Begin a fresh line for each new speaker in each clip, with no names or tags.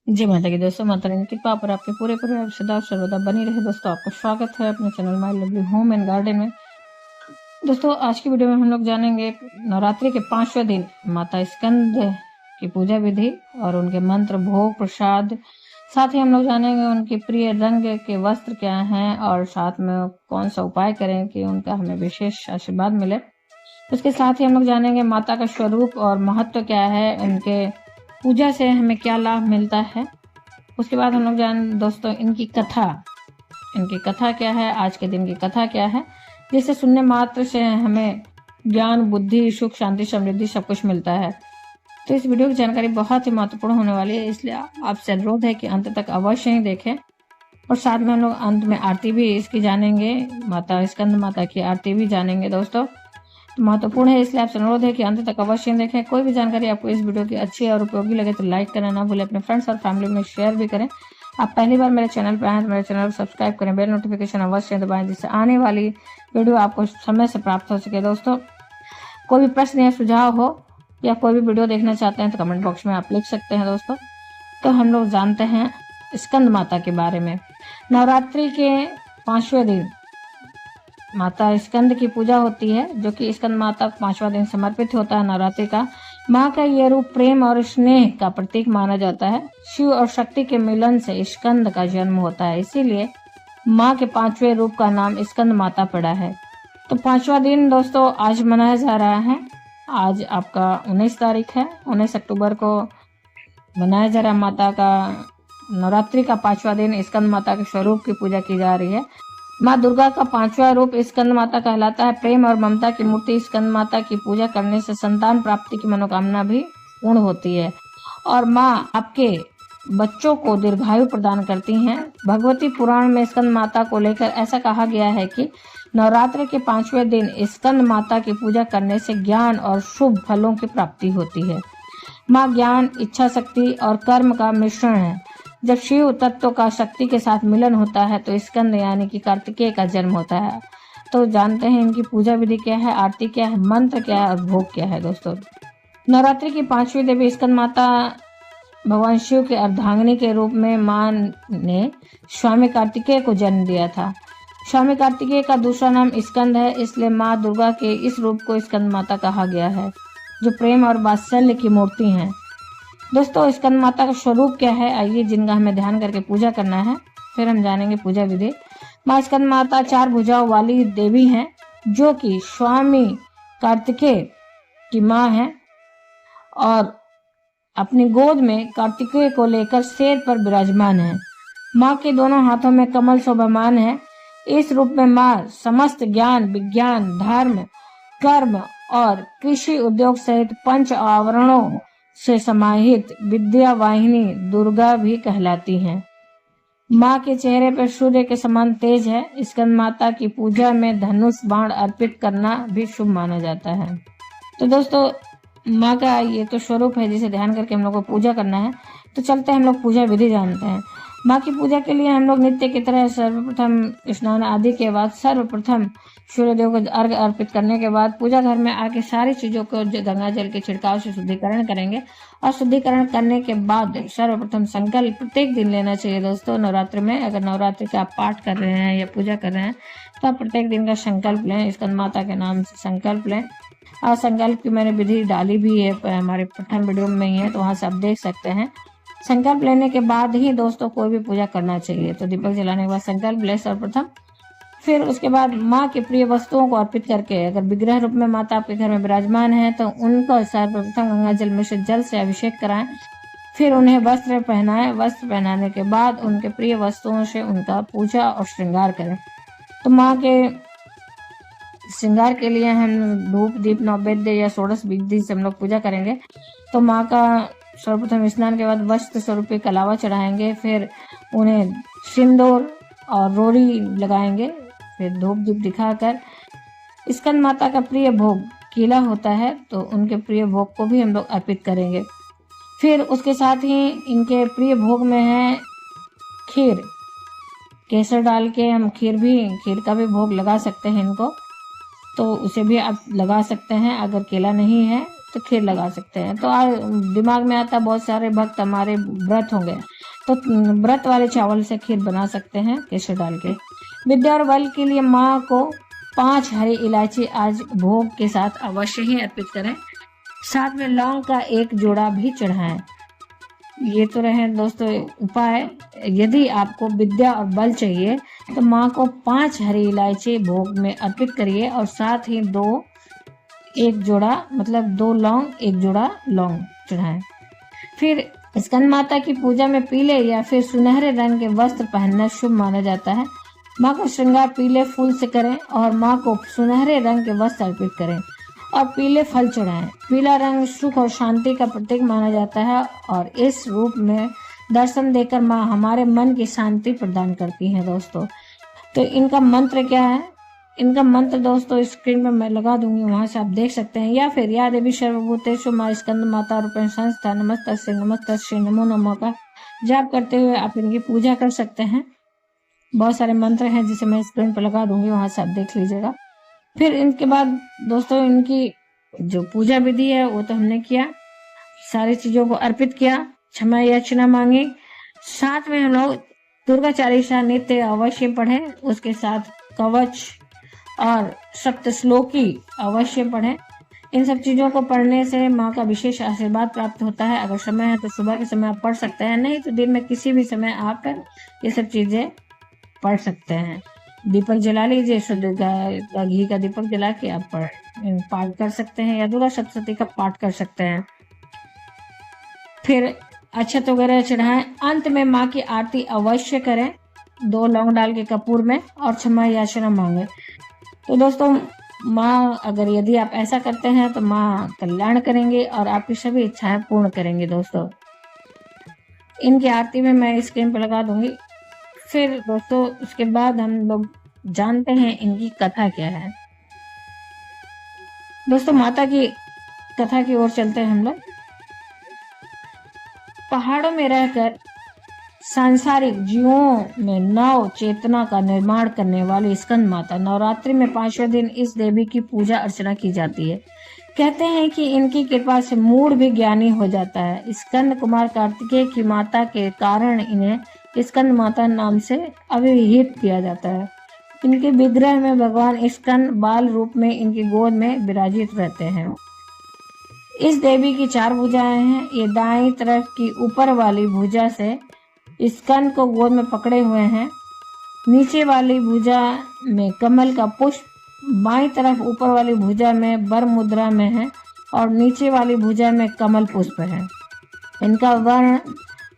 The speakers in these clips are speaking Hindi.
जी माता की दोस्तों, माता रानी की कृपा पर आपके पूरे परिवार सदा सर्वदा बनी रहे। दोस्तों, आपका स्वागत है अपने channel my lovely home and garden में। दोस्तों, आज की वीडियो में हम लोग जानेंगे नवरात्रि के 5वें दिन माता स्कंद की पूजा विधि और उनके मंत्र, भोग, प्रसाद। साथ ही हम लोग जानेंगे उनके प्रिय रंग के वस्त्र क्या हैं और साथ में कौन सा उपाय करें कि उनका हमें विशेष आशीर्वाद मिले। उसके साथ ही हम लोग जानेंगे माता का स्वरूप और महत्व क्या है, उनके पूजा से हमें क्या लाभ मिलता है। उसके बाद हम लोग जान दोस्तों इनकी कथा क्या है, आज के दिन की कथा क्या है, जिसे सुनने मात्र से हमें ज्ञान, बुद्धि, सुख, शांति, समृद्धि सब कुछ मिलता है। तो इस वीडियो की जानकारी बहुत ही महत्वपूर्ण होने वाली है, इसलिए आपसे अनुरोध है कि अंत तक अवश्य ही देखें। और साथ में हम लोग अंत में आरती भी इसकी जानेंगे, माता स्कंद माता की आरती भी जानेंगे। दोस्तों, तो महत्वपूर्ण है, इसलिए आपसे अनुरोध है कि अंत तक अवश्य देखें। कोई भी जानकारी आपको इस वीडियो की अच्छी और उपयोगी लगे तो लाइक करना ना भूलें, अपने फ्रेंड्स और फैमिली में शेयर भी करें। आप पहली बार मेरे चैनल पर आए तो मेरे चैनल को सब्सक्राइब करें, बेल नोटिफिकेशन अवश्य दबाएं, जिससे आने वाली वीडियो आपको समय से प्राप्त हो सके। दोस्तों, कोई भी प्रश्न या सुझाव हो या कोई भी वीडियो देखना चाहते हैं तो कमेंट बॉक्स में आप लिख सकते हैं। दोस्तों, तो हम लोग जानते हैं स्कंद माता के बारे में। नवरात्रि के 5वें दिन माता स्कंद की पूजा होती है, जो कि स्कंद माता को 5वां दिन समर्पित होता है नवरात्रि का। माँ का यह रूप प्रेम और स्नेह का प्रतीक माना जाता है। शिव और शक्ति के मिलन से स्कंद का जन्म होता है, इसीलिए माँ के 5वें रूप का नाम स्कंद माता पड़ा है। तो 5वां दिन दोस्तों आज मनाया जा रहा है। आज आपका 19 तारीख है, 19 अक्टूबर को मनाया जा रहा माता का नवरात्रि का 5वां दिन। स्कंद माता के स्वरूप की पूजा की जा रही है। माँ दुर्गा का 5वां रूप स्कंद माता कहलाता है। प्रेम और ममता की मूर्ति स्कंद माता की पूजा करने से संतान प्राप्ति की मनोकामना भी पूर्ण होती है और माँ आपके बच्चों को दीर्घायु प्रदान करती हैं। भगवती पुराण में स्कंद माता को लेकर ऐसा कहा गया है कि नवरात्र के 5वें दिन स्कंद माता की पूजा करने से ज्ञान और शुभ फलों की प्राप्ति होती है। माँ ज्ञान, इच्छा शक्ति और कर्म का मिश्रण है। जब शिव तत्व का शक्ति के साथ मिलन होता है तो स्कंद यानी कि कार्तिकेय का जन्म होता है। तो जानते हैं इनकी पूजा विधि क्या है, आरती क्या है, मंत्र क्या है और भोग क्या है। दोस्तों, नवरात्रि की 5वीं देवी स्कंद माता भगवान शिव के अर्धांगिनी के रूप में माँ ने स्वामी कार्तिकेय को जन्म दिया था। स्वामी कार्तिकेय का दूसरा नाम स्कंद है, इसलिए माँ दुर्गा के इस रूप को स्कंद माता कहा गया है, जो प्रेम और वात्सल्य की मूर्ति हैं। दोस्तों, स्कंद माता का स्वरूप क्या है, आइए जिनका हमें ध्यान करके पूजा करना है, फिर हम जानेंगे पूजा विधि। माँ स्कंद माता 4 भुजाओं वाली देवी हैं, जो कि स्वामी कार्तिकेय की माँ है और अपनी गोद में कार्तिकेय को लेकर शेर पर विराजमान है। माँ के दोनों हाथों में कमल शोभामान है। इस रूप में माँ समस्त ज्ञान, विज्ञान, धर्म, कर्म और कृषि उद्योग सहित 5 आवरणों से समाहित विद्या वाहिनी दुर्गा भी कहलाती हैं। माँ के चेहरे पर सूर्य के समान तेज है। स्कंद माता की पूजा में धनुष बाण अर्पित करना भी शुभ माना जाता है। तो दोस्तों, माँ का ये तो स्वरूप है जिसे ध्यान करके हम लोग को पूजा करना है। तो चलते हैं हम लोग पूजा विधि जानते हैं। माँ की पूजा के लिए हम लोग नित्य की तरह सर्वप्रथम स्नान आदि के बाद सर्वप्रथम सूर्यदेव को अर्घ अर्पित करने के बाद पूजा घर में आके सारी चीजों को गंगा जल के छिड़काव से शुद्धिकरण करेंगे और शुद्धिकरण करने के बाद सर्वप्रथम संकल्प प्रत्येक दिन लेना चाहिए। दोस्तों, नवरात्र में अगर नवरात्रि का आप पाठ कर रहे हैं या पूजा कर रहे हैं तो आप प्रत्येक दिन का संकल्प लें, स्कंद माता के नाम से संकल्प लें। और संकल्प की मैंने विधि डाली भी है हमारे प्रथम वीडियो में ही है, तो वहां से आप देख सकते हैं। संकल्प लेने के बाद ही दोस्तों कोई भी पूजा करना चाहिए। तो दीपक जलाने के बाद संकल्प ले सर्वप्रथम, फिर उसके बाद माँ के प्रिय वस्तुओं को अर्पित करके, अगर विग्रह रूप में माता आपके घर में विराजमान है तो उनको सर्वप्रथम गंगा जल में से जल से अभिषेक कराएं। फिर उन्हें वस्त्र पहनाएं। वस्त्र पहनाने के बाद उनके प्रिय वस्तुओं से उनका पूजा और श्रृंगार करें। तो माँ के श्रृंगार के लिए हम धूप, दीप, नैवेद्य या षोडश विधि से हम लोग पूजा करेंगे। तो माँ का सर्वप्रथम स्नान के बाद वस्त्र स्वरूपी कलावा चढ़ाएंगे, फिर उन्हें सिंदूर और रोड़ी लगाएंगे, फिर धूप दीप दिखाकर स्कंद माता का प्रिय भोग केला होता है तो उनके प्रिय भोग को भी हम लोग अर्पित करेंगे। फिर उसके साथ ही इनके प्रिय भोग में है खीर। केसर डाल के हम खीर का भी भोग लगा सकते हैं इनको, तो उसे भी आप लगा सकते हैं। अगर केला नहीं है तो खीर लगा सकते हैं। तो दिमाग में आता बहुत सारे भक्त हमारे व्रत होंगे, तो व्रत वाले चावल से खीर बना सकते हैं केसर डाल के। विद्या और बल के लिए माँ को 5 हरी इलायची आज भोग के साथ अवश्य ही अर्पित करें। साथ में लौंग का 1 जोड़ा भी चढ़ाएं। ये तो रहे दोस्तों उपाय। यदि आपको विद्या और बल चाहिए तो माँ को 5 हरी इलायची भोग में अर्पित करिए और साथ ही 1 जोड़ा मतलब 2 लौंग 1 जोड़ा लौंग चढ़ाएं। फिर स्कंद माता की पूजा में पीले या फिर सुनहरे रंग के वस्त्र पहनना शुभ माना जाता है। माँ का श्रृंगार पीले फूल से करें और माँ को सुनहरे रंग के वस्त्र अर्पित करें और पीले फल चढ़ाएं। पीला रंग सुख और शांति का प्रतीक माना जाता है और इस रूप में दर्शन देकर माँ हमारे मन की शांति प्रदान करती हैं दोस्तों। तो इनका मंत्र क्या है? इनका मंत्र दोस्तों स्क्रीन पर मैं लगा दूंगी, वहां से आप देख सकते हैं। या फिर या देवी सर्वभूतेषु माँ स्कंद माता रूपेण संस्था नमस्तस्यै नमो नमः का जाप करते हुए आप इनकी पूजा कर सकते हैं। बहुत सारे मंत्र हैं जिसे मैं स्क्रीन पर लगा दूंगी, वहां से आप देख लीजिएगा। फिर इनके बाद दोस्तों इनकी जो पूजा विधि है वो तो हमने किया, सारी चीजों को अर्पित किया, क्षमा याचना मांगी। साथ में हम लोग दुर्गा चालीसा नित्य अवश्य पढ़ें, उसके साथ कवच और सप्त श्लोकी अवश्य पढ़ें। इन सब चीजों को पढ़ने से माँ का विशेष आशीर्वाद प्राप्त होता है। अगर समय है तो सुबह के समय आप पढ़ सकते हैं, नहीं तो दिन में किसी भी समय आप ये सब चीजें पढ़ सकते हैं। दीपक जला लीजिए, शुद्ध घी का दीपक जला के आप पाठ कर सकते हैं या दुर्गा सप्तशती का पाठ कर सकते हैं। फिर अक्षत वगैरह चढ़ाएं। अंत में माँ की आरती अवश्य करें 2 लौंग डाल के कपूर में और क्षमा याचना मांगे। तो दोस्तों माँ अगर यदि आप ऐसा करते हैं तो माँ कल्याण करेंगे और आपकी सभी इच्छाएं पूर्ण करेंगे दोस्तों। इनकी आरती में मैं स्क्रीन पर लगा दूंगी। फिर दोस्तों उसके बाद हम लोग जानते हैं इनकी कथा क्या है। दोस्तों माता की कथा की ओर चलते हैं हम लोग। पहाड़ों में रहकर सांसारिक जीवों में नव चेतना का निर्माण करने वाली स्कंद माता नवरात्रि में 5वें दिन इस देवी की पूजा अर्चना की जाती है। कहते हैं कि इनकी कृपा से मूढ़ भी ज्ञानी हो जाता है। स्कंद कुमार कार्तिकेय की माता के कारण इन्हें स्कंद माता नाम से अभिहित किया जाता है। इनके विग्रह में भगवान स्कंद बाल रूप में इनकी गोद में विराजित रहते हैं। इस देवी की 4 भुजाएं हैं। ये दाईं तरफ की ऊपर वाली भुजा से स्कंद को गोद में पकड़े हुए हैं। नीचे वाली भुजा में कमल का पुष्प, बाईं तरफ ऊपर वाली भुजा में वर मुद्रा में है और नीचे वाली भुजा में कमल पुष्प है। इनका वर्ण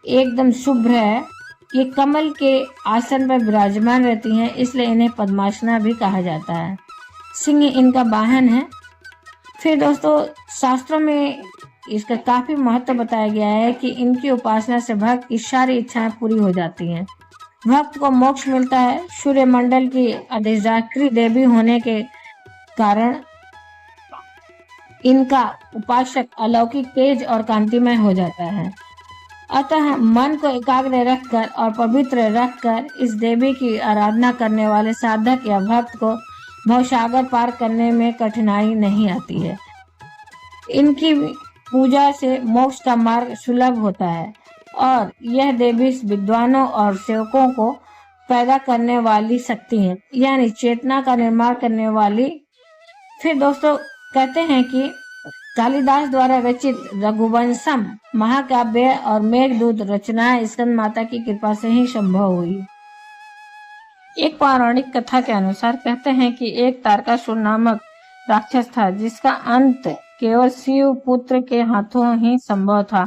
एकदम शुभ्र है। ये कमल के आसन पर विराजमान रहती हैं, इसलिए इन्हें पद्मासना भी कहा जाता है। सिंह इनका वाहन है। फिर दोस्तों शास्त्रों में इसका काफी महत्व बताया गया है कि इनकी उपासना से भक्त की सारी इच्छाएं पूरी हो जाती हैं। भक्त को मोक्ष मिलता है। सूर्य मंडल की अधिष्ठात्री देवी होने के कारण इनका उपासक अलौकिक तेज और कांतिमय हो जाता है। अतः मन को एकाग्र रखकर और पवित्र रखकर इस देवी की आराधना करने वाले साधक या भक्त को भवसागर पार करने में कठिनाई नहीं आती है। इनकी पूजा से मोक्ष का मार्ग सुलभ होता है और यह देवी विद्वानों और सेवकों को पैदा करने वाली शक्ति है, यानी चेतना का निर्माण करने वाली। फिर दोस्तों कहते हैं कि कालिदास द्वारा रचित रघुवंशम महाकाव्य और मेघदूत रचनाएं स्कंद माता की कृपा से ही संभव हुई। एक पौराणिक कथा के अनुसार कहते हैं कि एक तारकासुर नामक राक्षस था जिसका अंत केवल शिव पुत्र के हाथों ही संभव था।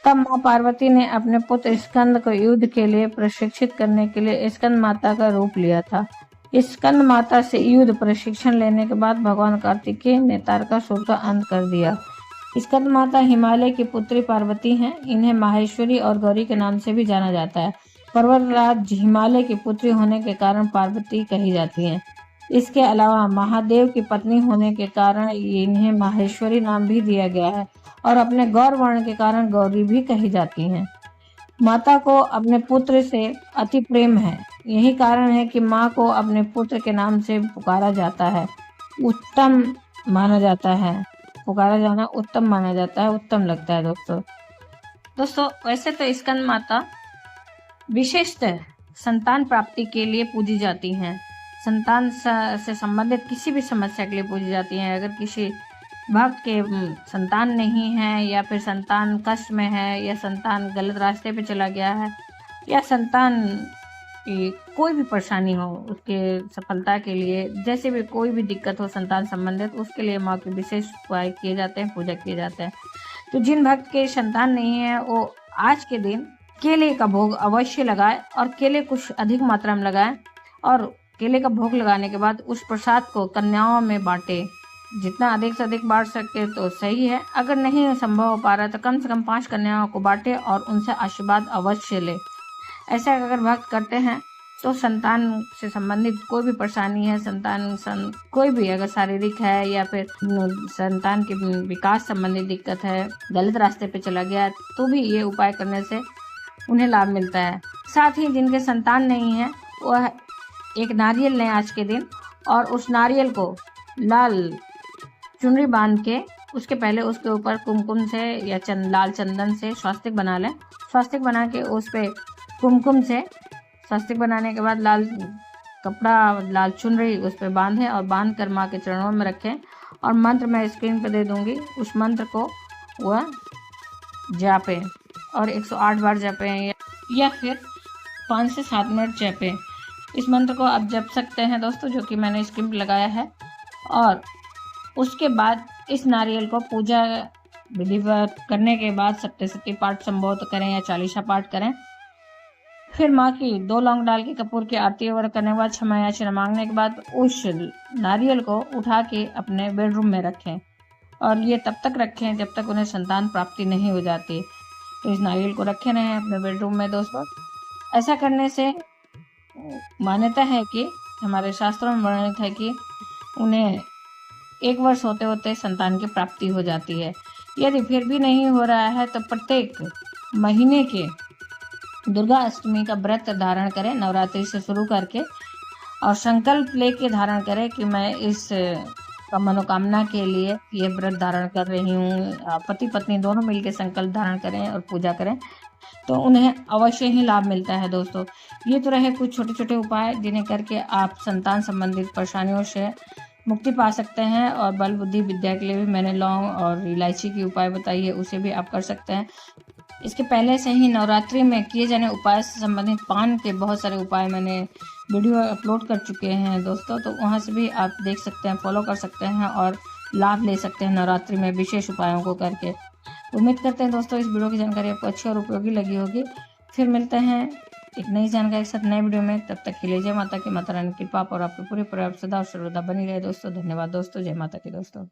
तब माँ पार्वती ने अपने पुत्र स्कंद को युद्ध के लिए प्रशिक्षित करने के लिए स्कंद माता का रूप लिया था। स्कंद माता से युद्ध प्रशिक्षण लेने के बाद भगवान कार्तिकेय ने तारकासुर का अंत कर दिया। स्कंद माता हिमालय की पुत्री पार्वती हैं। इन्हें माहेश्वरी और गौरी के नाम से भी जाना जाता है। पर्वतराज हिमालय की पुत्री होने के कारण पार्वती कही जाती हैं। इसके अलावा महादेव की पत्नी होने के कारण इन्हें माहेश्वरी नाम भी दिया गया है और अपने गौर वर्ण के कारण गौरी भी कही जाती हैं। माता को अपने पुत्र से अति प्रेम है। यही कारण है कि माँ को अपने पुत्र के नाम से पुकारा जाता है। उत्तम माना जाता है, पुकारा जाना उत्तम माना जाता है, उत्तम लगता है दोस्तों। वैसे तो स्कंद माता विशेषतः संतान प्राप्ति के लिए पूजी जाती हैं। संतान से संबंधित किसी भी समस्या के लिए पूजी जाती हैं। अगर किसी भक्त के संतान नहीं है, या फिर संतान कष्ट में है, या संतान गलत रास्ते पे चला गया है, या संतान की कोई भी परेशानी हो, उसके सफलता के लिए जैसे भी कोई भी दिक्कत हो संतान संबंधित, उसके लिए माँ के विशेष उपाय किए जाते हैं, पूजा किए जाते हैं। तो जिन भक्त के संतान नहीं है वो आज के दिन केले का भोग अवश्य लगाए, और केले कुछ अधिक मात्रा में लगाए, और केले का भोग लगाने के बाद उस प्रसाद को कन्याओं में बांटे। जितना अधिक से अधिक बांट सके तो सही है। अगर नहीं संभव हो पा रहा तो कम से कम 5 कन्याओं को बांटे और उनसे आशीर्वाद अवश्य ले। ऐसा अगर भक्त करते हैं तो संतान से संबंधित कोई भी परेशानी है, कोई भी अगर शारीरिक है, या फिर संतान के विकास संबंधी दिक्कत है, गलत रास्ते पे चला गया, तो भी ये उपाय करने से उन्हें लाभ मिलता है। साथ ही जिनके संतान नहीं है वह एक नारियल लें आज के दिन, और उस नारियल को लाल चुनरी बांध के उसके पहले उसके ऊपर कुमकुम से या लाल चंदन से स्वास्तिक बना लें। स्वास्तिक बना के उस पे कुमकुम से स्वास्तिक बनाने के बाद लाल कपड़ा, लाल चुनरी उस पे बांधें, और बांध कर माँ के चरणों में रखें। और मंत्र मैं स्क्रीन पे दे दूंगी, उस मंत्र को वह जापें और 108 बार जपें, या फिर 5 से 7 मिनट जपें। इस मंत्र को आप जप सकते हैं दोस्तों, जो कि मैंने स्क्रीन पे लगाया है। और उसके बाद इस नारियल को पूजा विधिवत करने के बाद सप्तशती पाठ संबोध करें या चालीसा पाठ करें। फिर माँ की 2 लौंग डाल के कपूर की आरती वगैरह करने के बाद क्षमा याचना मांगने के बाद उस नारियल को उठा के अपने बेडरूम में रखें, और ये तब तक रखें जब तक उन्हें संतान प्राप्ति नहीं हो जाती। तो इस नारियल को रखे रहें अपने बेडरूम में दोस्तों। ऐसा करने से मान्यता है कि हमारे शास्त्रों में वर्णित है कि उन्हें 1 वर्ष होते होते संतान की प्राप्ति हो जाती है। यदि फिर भी नहीं हो रहा है तो प्रत्येक महीने के दुर्गा अष्टमी का व्रत धारण करें, नवरात्रि से शुरू करके, और संकल्प लेके धारण करें कि मैं इस मनोकामना के लिए ये व्रत धारण कर रही हूँ। पति पत्नी दोनों मिलकर संकल्प धारण करें और पूजा करें तो उन्हें अवश्य ही लाभ मिलता है दोस्तों। ये तो रहे कुछ छोटे छोटे उपाय जिन्हें करके आप संतान संबंधित परेशानियों से मुक्ति पा सकते हैं। और बल बुद्धि विद्या के लिए भी मैंने लौंग और इलायची की उपाय बताई है, उसे भी आप कर सकते हैं। इसके पहले से ही नवरात्रि में किए जाने उपाय से संबंधित पान के बहुत सारे उपाय मैंने वीडियो अपलोड कर चुके हैं दोस्तों, तो वहाँ से भी आप देख सकते हैं, फॉलो कर सकते हैं और लाभ ले सकते हैं नवरात्रि में विशेष उपायों को करके। उम्मीद करते हैं दोस्तों इस वीडियो की जानकारी आपको अच्छी और उपयोगी लगी होगी। फिर मिलते हैं एक नई जानकारी के साथ नए वीडियो में। तब तक के लिए जय माता की, माता रानी की कृपा और आपके पूरे परिवार सदा और सर्वदा बनी रहे दोस्तों। धन्यवाद दोस्तों, जय माता की दोस्तों।